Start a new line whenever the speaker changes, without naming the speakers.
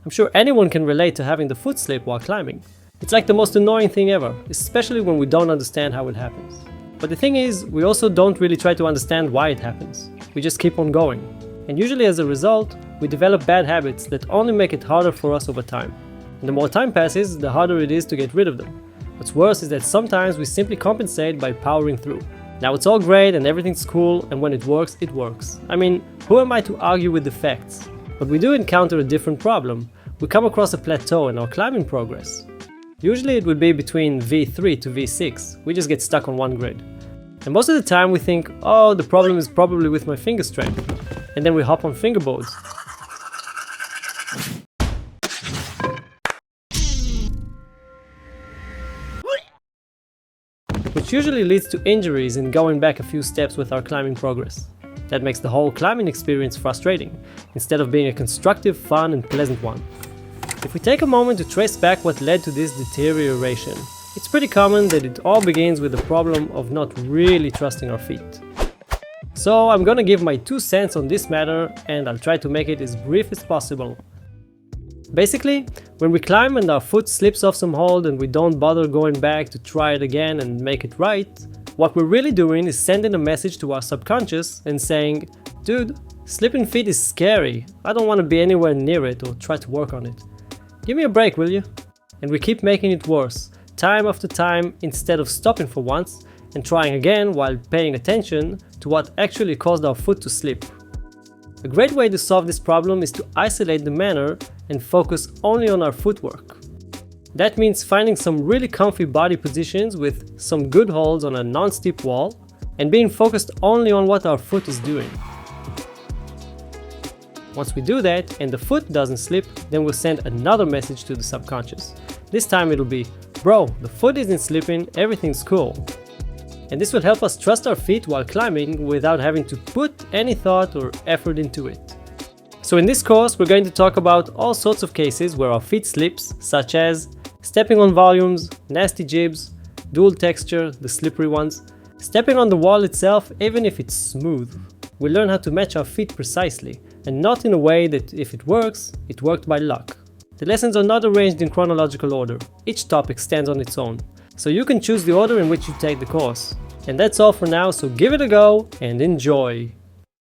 I'm sure anyone can relate to having the foot slip while climbing. It's like the most annoying thing ever, especially when we don't understand how it happens. But the thing is, we also don't really try to understand why it happens. We just keep on going. And usually as a result, we develop bad habits that only make it harder for us over time. And the more time passes, the harder it is to get rid of them. What's worse is that sometimes we simply compensate by powering through. Now it's all great and everything's cool, and when it works, it works. I mean, who am I to argue with the facts? But we do encounter a different problem. We come across a plateau in our climbing progress. Usually it would be between V3 to V6, we just get stuck on one grade. And most of the time we think, oh, the problem is probably with my finger strength. And then we hop on fingerboards. Which usually leads to injuries and going back a few steps with our climbing progress. That makes the whole climbing experience frustrating, instead of being a constructive, fun and pleasant one. If we take a moment to trace back what led to this deterioration, it's pretty common that it all begins with the problem of not really trusting our feet. So I'm gonna give my 2 cents on this matter, and I'll try to make it as brief as possible. Basically, when we climb and our foot slips off some hold and we don't bother going back to try it again and make it right, what we're really doing is sending a message to our subconscious and saying, dude, slipping feet is scary, I don't want to be anywhere near it or try to work on it. Give me a break, will you? And we keep making it worse, time after time, instead of stopping for once and trying again while paying attention to what actually caused our foot to slip. A great way to solve this problem is to isolate the manner and focus only on our footwork. That means finding some really comfy body positions with some good holds on a non-steep wall and being focused only on what our foot is doing. Once we do that and the foot doesn't slip, then we'll send another message to the subconscious. This time it'll be, bro, the foot isn't slipping, everything's cool. And this will help us trust our feet while climbing without having to put any thought or effort into it. So in this course, we're going to talk about all sorts of cases where our feet slips, such as stepping on volumes, nasty jibs, dual texture, the slippery ones, stepping on the wall itself even if it's smooth. We'll learn how to match our feet precisely, and not in a way that if it works, it worked by luck. The lessons are not arranged in chronological order, each topic stands on its own, so you can choose the order in which you take the course. And that's all for now, so give it a go and enjoy!